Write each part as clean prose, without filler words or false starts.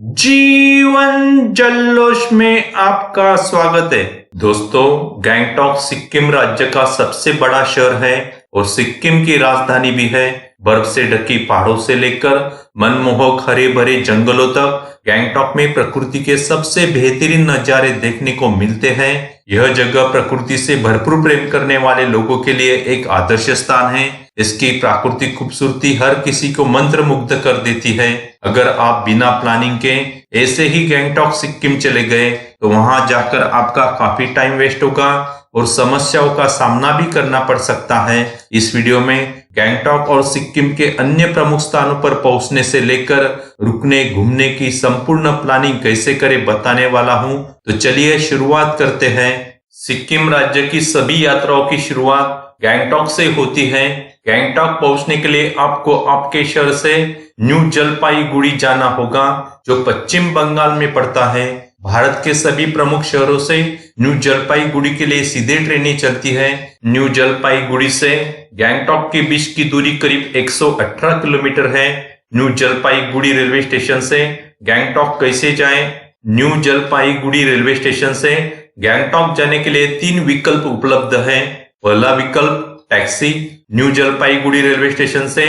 जीवन जल्लोष में आपका स्वागत है। दोस्तों, गैंगटॉक सिक्किम राज्य का सबसे बड़ा शहर है और सिक्किम की राजधानी भी है। बर्फ से ढकी पहाड़ों से लेकर मनमोहक हरे भरे जंगलों तक गैंगटॉक में प्रकृति के सबसे बेहतरीन नजारे देखने को मिलते हैं। यह जगह प्रकृति से भरपूर प्रेम करने वाले लोगों के लिए एक आदर्श स्थान है। इसकी प्राकृतिक खूबसूरती हर किसी को मंत्रमुग्ध कर देती है। अगर आप बिना प्लानिंग के ऐसे ही गैंगटॉक सिक्किम चले गए तो वहां जाकर आपका काफी टाइम वेस्ट होगा और समस्याओं का सामना भी करना पड़ सकता है। इस वीडियो में गैंगटॉक और सिक्किम के अन्य प्रमुख स्थानों पर पहुंचने से लेकर रुकने घूमने की संपूर्ण प्लानिंग कैसे करें बताने वाला हूं। तो चलिए शुरुआत करते हैं। सिक्किम राज्य की सभी यात्राओं की शुरुआत गैंगटॉक से होती है। गैंगटॉक पहुंचने के लिए आपको आपके शहर से न्यू जलपाईगुड़ी जाना होगा, जो पश्चिम बंगाल में पड़ता है। भारत के सभी प्रमुख शहरों से न्यू जलपाईगुड़ी के लिए सीधे ट्रेनें चलती है। न्यू जलपाईगुड़ी से गैंगटॉक के बीच की दूरी करीब 118 किलोमीटर है। न्यू जलपाईगुड़ी रेलवे स्टेशन से गैंगटॉक कैसे जाएं? न्यू जलपाईगुड़ी रेलवे स्टेशन से गैंगटॉक जाने के लिए 3 विकल्प उपलब्ध है। पहला विकल्प taxi. New Jalpaiguri railway station से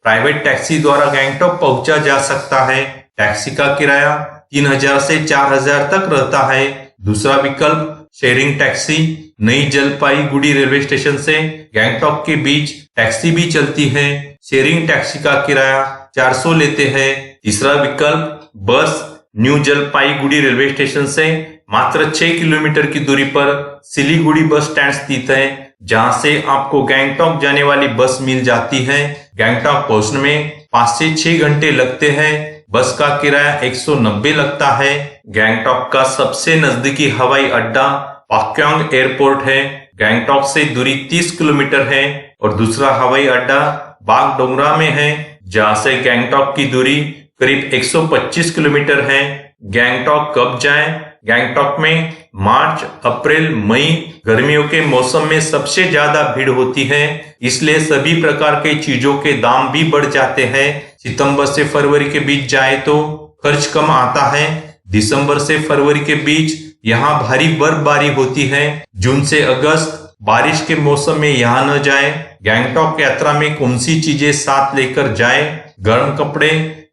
प्राइवेट टैक्सी द्वारा गैंगटॉक पहुंचा जा सकता है। टैक्सी का किराया 3000 से 4000 तक रहता है। दूसरा विकल्प शेयरिंग टैक्सी। नई जलपाईगुड़ी रेलवे स्टेशन से गैंगटॉक के बीच टैक्सी भी चलती है। शेयरिंग टैक्सी का किराया 400 लेते हैं। तीसरा विकल्प बस। न्यू जलपाईगुड़ी रेलवे स्टेशन से मात्र 6 किलोमीटर की दूरी पर सिलीगुड़ी बस स्टैंड स्थित है, जहां से आपको गैंगटॉक जाने वाली बस मिल जाती है। गैंगटॉक पहुंचने में 5 से 6 घंटे लगते हैं। बस का किराया 190 लगता है। गैंगटॉक का सबसे नजदीकी हवाई अड्डा पाक्योंग एयरपोर्ट है। गैंगटॉक से दूरी 30 किलोमीटर है और दूसरा हवाई अड्डा बागडोगरा में है, जहां से गैंगटॉक की दूरी करीब 125 किलोमीटर है। गैंगटॉक कब जाएं? गैंगटॉक में मार्च, अप्रैल, मई गर्मियों के मौसम में सबसे ज्यादा भीड़ होती है, इसलिए सभी प्रकार के चीजों के दाम भी बढ़ जाते हैं। सितंबर से फरवरी के बीच जाए तो खर्च कम आता है। दिसंबर से फरवरी के बीच यहाँ भारी बर्फबारी होती है। जून से अगस्त बारिश के मौसम में यहाँ न जाए। गैंगटॉक यात्रा में कौन सी चीजें साथ लेकर जाए? गर्म कपड़े,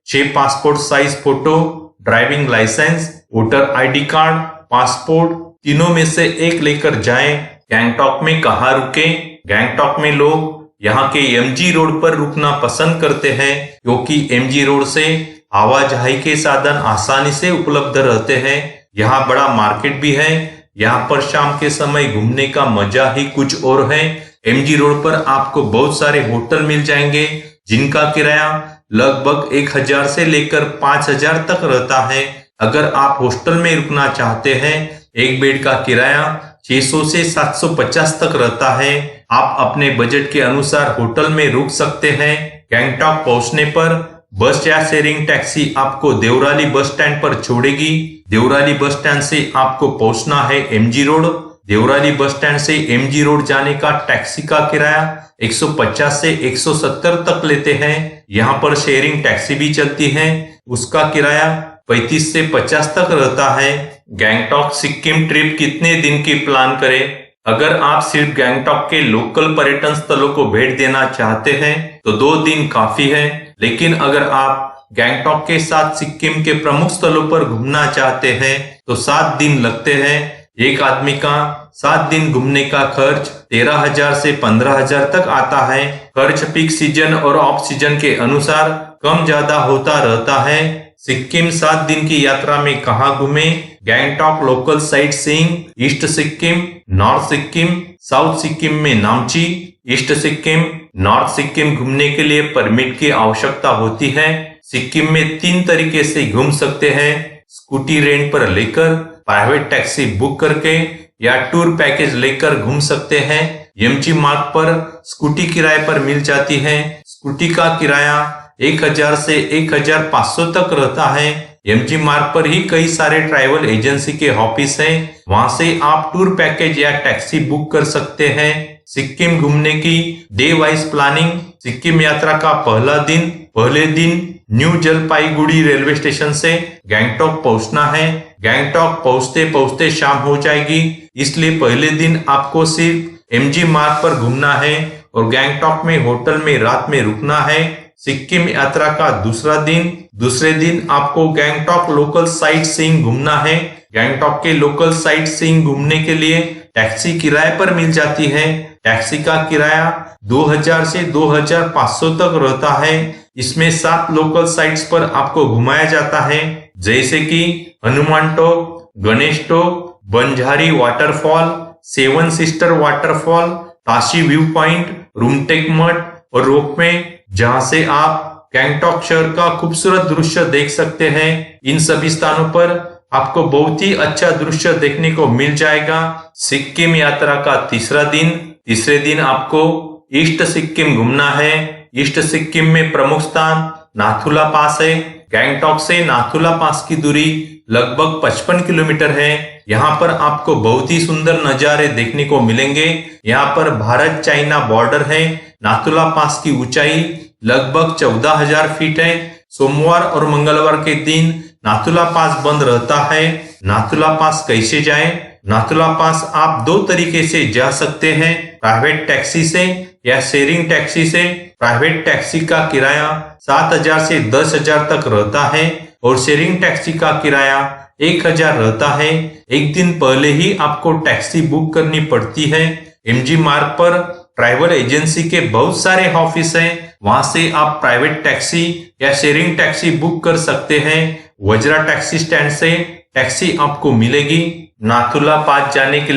6 passport size photo, driving licence, voter ID card, passport, तीनों में से एक लेकर जाएं। गैंगटॉक में कहाँ रुके? गैंगटॉक में लोग यहाँ के एमजी रोड पर रुकना पसंद करते हैं, क्योंकि एमजी रोड से आवाजाही के साधन आसानी से उपलब्ध रहते हैं। यहाँ बड़ा मार्केट भी है। यहाँ पर शाम के समय घूमने का मजा ही कुछ और है। एमजी रोड पर आपको बहुत सारे होटल मिल जाएंगे, जिनका किराया लगभग 1000 से लेकर 5000 तक रहता है। अगर आप हॉस्टल में रुकना चाहते हैं, एक बेड का किराया 600 से 750 तक रहता है। आप अपने बजट के अनुसार होटल में रुक सकते हैं। गैंगटॉक पहुंचने पर बस या शेयरिंग टैक्सी आपको देवराली बस स्टैंड पर छोड़ेगी। देवराली बस स्टैंड से आपको पहुंचना है MG road. Devrali bus stand से एमजी रोड जाने का टैक्सी का किराया 150 से 170 तक लेते हैं। यहाँ पर शेयरिंग टैक्सी भी चलती है, उसका किराया 35 से 50 तक रहता है। गैंगटॉक सिक्किम ट्रिप कितने दिन की प्लान करें? अगर आप सिर्फ गैंगटॉक के लोकल पर्यटन स्थलों को भेंट देना चाहते हैं तो 2 दिन काफी है। लेकिन अगर आप गैंगटॉक के साथ सिक्किम के प्रमुख स्थलों पर घूमना चाहते हैं तो 7 दिन लगते हैं। एक आदमी का 7 दिन घूमने का खर्च 13,000 से 15,000 तक आता है। खर्च पीक सीजन और ऑफ सीजन के अनुसार कम ज्यादा होता रहता है। सिक्किम 7 दिन की यात्रा में कहाँ घूमे? Gangtok local sight seeing, east Sikkim, north Sikkim, south Sikkim में नामची, ईस्ट सिक्किम, नॉर्थ सिक्किम घूमने के लिए परमिट की आवश्यकता होती है। सिक्किम में 3 तरीके से घूम सकते हैं: स्कूटी रेंट पर लेकर, प्राइवेट टैक्सी बुक करके या टूर पैकेज लेकर घूम सकते हैं। एमजी मार्ग पर स्कूटी किराए पर मिल जाती है। स्कूटी का किराया 1000 से 1500 तक रहता है। एमजी मार्ग पर ही कई सारे ट्रैवल एजेंसी के ऑफिस हैं, वहां से आप टूर पैकेज या टैक्सी बुक कर सकते हैं। सिक्किम घूमने की डे वाइज प्लानिंग। सिक्किम यात्रा का पहले दिन न्यू जलपाईगुड़ी रेलवे स्टेशन से गैंगटॉक पहुंचना है। गैंगटॉक पहुंचते पहुंचते शाम हो जाएगी, इसलिए पहले दिन आपको सिर्फ एमजी मार्ग पर घूमना है और गैंगटॉक में होटल में रात में रुकना है। सिक्किम यात्रा का दूसरे दिन आपको गैंगटॉक लोकल साइट सीइंग घूमना है। गैंगटॉक के लोकल साइट सीइंग घूमने के लिए टैक्सी किराए पर मिल जाती है। टैक्सी का किराया 2000 से 2500 तक रहता है। इसमें 7 लोकल साइट्स पर आपको घुमाया जाता है, जैसे कि Hanuman top, Ganesh top, Banjari waterfall, 7 sister waterfall, Tashi view point, Rumtek मठ और रोपवे, जहां से आप गैंगटॉक शहर का खूबसूरत दृश्य देख सकते हैं। इन सभी स्थानों पर आपको बहुत ही अच्छा दृश्य देखने को मिल जाएगा। सिक्किम यात्रा का तीसरे दिन आपको ईस्ट सिक्किम घूमना है। ईस्ट सिक्किम में प्रमुख स्थान नाथुला पास है। गैंगटॉक से नाथुला पास की दूरी लगभग 55 किलोमीटर है। यहाँ पर आपको बहुत ही सुंदर नजारे देखने को मिलेंगे। यहाँ पर भारत चाइना बॉर्डर है। नाथुला पास की ऊंचाई लगभग 14,000 फीट है। सोमवार और मंगलवार के दिन नाथुला पास बंद रहता है। नाथुला पास कैसे जाएं? नाथुला पास आप 2 तरीके से जा सकते हैं, प्राइवेट टैक्सी से या शेयरिंग टैक्सी से। प्राइवेट टैक्सी का किराया 7,000 से 10,000 तक रहता है और शेयरिंग टैक्सी का किराया 1,000 रहता है। एक दिन पहले ही आपको टैक्सी बुक करनी पड़ती है। एमजी मार्ग पर ट्रैवल एजेंसी के बहुत सारे ऑफिस हैं, वहां से आप प्राइवेट टैक्सी या शेयरिंग टैक्सी बुक कर सकते हैं। वज्रा टैक्सी स्टैंड से टैक्सी आपको मिलेगी। नाथुला पास जाने के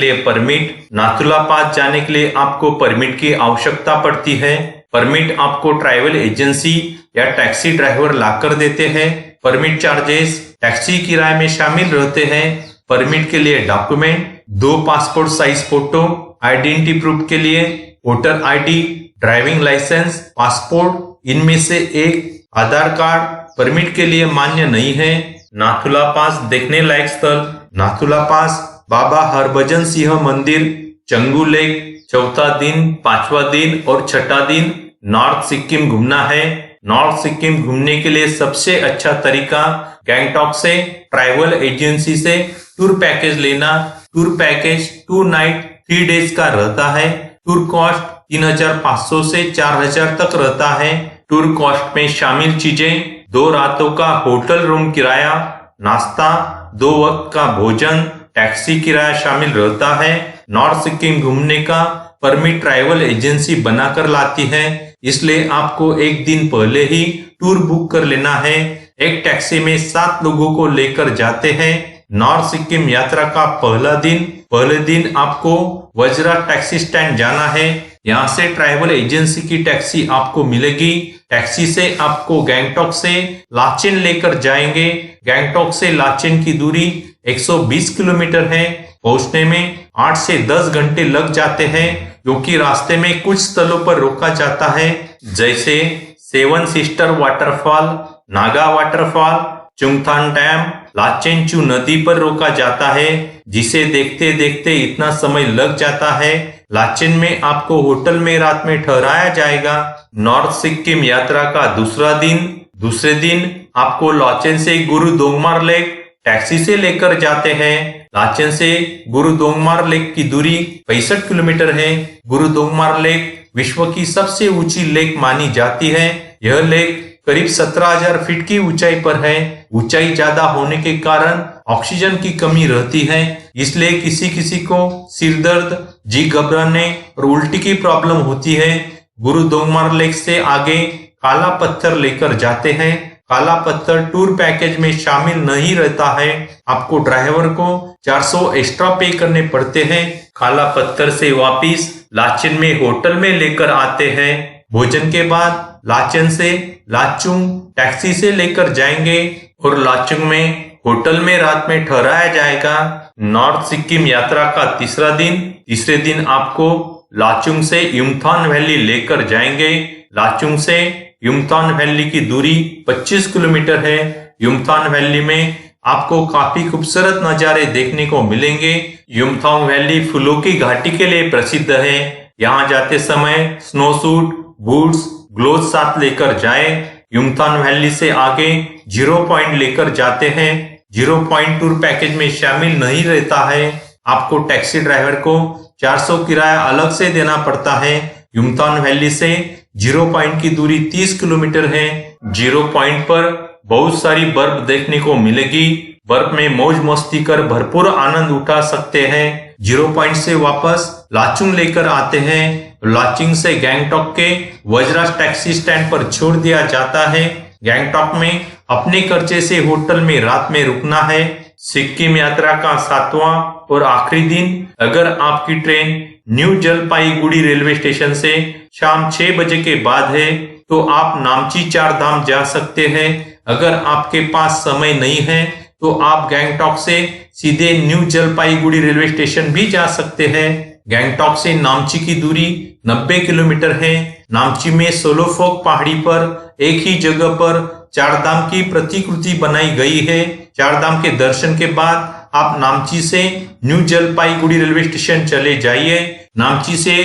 लिए आपको परमिट की आवश्यकता पड़ती है। परमिट आपको ट्रैवल एजेंसी या टैक्सी ड्राइवर लाकर देते हैं। परमिट चार्जेस टैक्सी किराए में शामिल रहते हैं। परमिट के लिए document 2 passport size photo, identity proof के लिए voter ID, driving licence, passport, इनमें से एक आधार कार्ड परमिट के लिए मान्य नहीं है। नाथुला पास देखने लायक स्थल नाथुला पास बाबा हरभजन सिंह मंदिर, चंगू लेक, चौथा दिन, 5वां दिन और 6ठा दिन नॉर्थ सिक्किम घूमना है। नॉर्थ सिक्किम घूमने के लिए सबसे अच्छा तरीका गैंगटॉक से ट्रैवल एजेंसी से टूर पैकेज लेना। टूर पैकेज 2 नाइट 3 डेज का रहता है। टूर कॉस्ट 3,500 से 4,000 तक रहता है। टूर कॉस्ट में शामिल चीजें 2 रातों का होटल रूम किराया, नाश्ता, 2 वक्त का भोजन, टैक्सी किराया शामिल रहता है। नॉर्थ सिक्किम घूमने का परमिट ट्रैवल एजेंसी बनाकर लाती है, इसलिए आपको एक दिन पहले ही टूर बुक कर लेना है। एक टैक्सी में 7 लोगों को लेकर जाते हैं। नॉर्थ सिक्किम यात्रा का पहले दिन आपको वज्रा टैक्सी स्टैंड जाना है। यहाँ से ट्रैवल एजेंसी की टैक्सी आपको मिलेगी। टैक्सी से आपको गैंगटॉक से लाचेन लेकर जाएंगे। गैंगटॉक से लाचेन की दूरी 120 किलोमीटर है। पहुंचने में 8 से 10 घंटे लग जाते हैं, क्योंकि रास्ते में कुछ स्थलों पर रोका जाता है, जैसे 7 sister waterfall, Naga waterfall, Chungthang dam, Lachen Chu नदी पर रोका जाता है, जिसे देखते देखते इतना समय लग जाता है। लाचेन में आपको होटल में रात में ठहराया जाएगा। नॉर्थ सिक्किम यात्रा का दूसरे दिन आपको लाचेन से गुरु दोंगमार लेक टैक्सी से लेकर जाते हैं। लाचेन से गुरु दोंगमार लेक की दूरी 65 किलोमीटर है। गुरु दोंगमार लेक विश्व की सबसे ऊंची लेक मानी जाती है। यह लेक करीब 17,000 फीट की ऊंचाई पर है। ऊंचाई ज्यादा होने के कारण ऑक्सीजन की कमी रहती है, इसलिए किसी को सिर दर्द, जी घबराने और उल्टी की प्रॉब्लम होती है। गुरु दोंगमार लेक से आगे काला पत्थर लेकर जाते हैं। काला पत्थर टूर पैकेज में शामिल नहीं रहता है। आपको ड्राइवर को 400 एक्स्ट्रा पे करने पड़ते हैं। काला पत्थर से वापिस लाचेन में होटल में लेकर आते हैं। भोजन के बाद लाचेन से लाचुंग टैक्सी से लेकर जाएंगे और लाचुंग में होटल में रात में ठहराया जाएगा। नॉर्थ सिक्किम यात्रा का तीसरे दिन आपको लाचुंग से युमथान वैली लेकर जाएंगे। लाचुंग से युमथान वैली की दूरी 25 किलोमीटर है। युमथान वैली में आपको काफी खूबसूरत नजारे देखने को मिलेंगे। युमथांग वैली फूलों की घाटी के लिए प्रसिद्ध है। यहाँ जाते समय स्नो सूट, बूट्स, ग्लोव्स साथ लेकर जाएं। युमथांग वैली से आगे 0 पॉइंट लेकर जाते हैं। 0 पॉइंट टूर पैकेज में शामिल नहीं रहता है। आपको टैक्सी ड्राइवर को 400 किराया अलग से देना पड़ता है। युमथांग वैली से 0 पॉइंट की दूरी 30 किलोमीटर है। 0 पॉइंट पर बहुत सारी बर्फ देखने को मिलेगी। बर्फ में मौज मस्ती कर भरपूर आनंद उठा सकते हैं। 0 पॉइंट से वापस लाचुंग लेकर आते हैं। लाचुंग से गैंगटॉक के वज्राज टैक्सी स्टैंड पर छोड़ दिया जाता है। गैंगटॉक में अपने खर्चे से होटल में रात में रुकना है। सिक्किम यात्रा का 7वां और आखिरी दिन। अगर आपकी train new Jalpaiguri railway station से शाम 6 बजे के बाद है तो आप नामची 4 धाम जा सकते हैं। अगर आपके पास समय नहीं है तो आप गैंगटॉक से सीधे न्यू जलपाईगुड़ी रेलवे स्टेशन भी जा सकते हैं। गैंगटॉक से नामची की दूरी 90 किलोमीटर है। नामची में सोलोफोक पहाड़ी पर एक ही जगह पर 4 धाम की प्रतिकृति बनाई गई है। 4 धाम के दर्शन के बाद आप नामची से न्यू जलपाईगुड़ी रेलवे स्टेशन चले जाइए। नामची से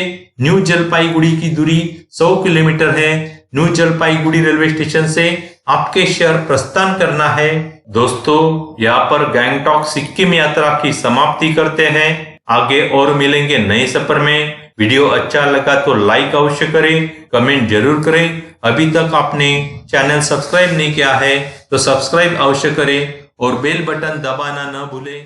न्यू जलपाईगुड़ी की दूरी 100 किलोमीटर है। न्यू जलपाईगुड़ी रेलवे स्टेशन से आपके शहर प्रस्थान करना है। दोस्तों, यहाँ पर गैंगटॉक सिक्किम यात्रा की समाप्ति करते हैं। आगे और मिलेंगे नए सफर में। वीडियो अच्छा लगा तो लाइक अवश्य करें, कमेंट जरूर करें। अभी तक आपने चैनल सब्सक्राइब नहीं किया है तो सब्सक्राइब अवश्य करें और बेल बटन दबाना न भूलें।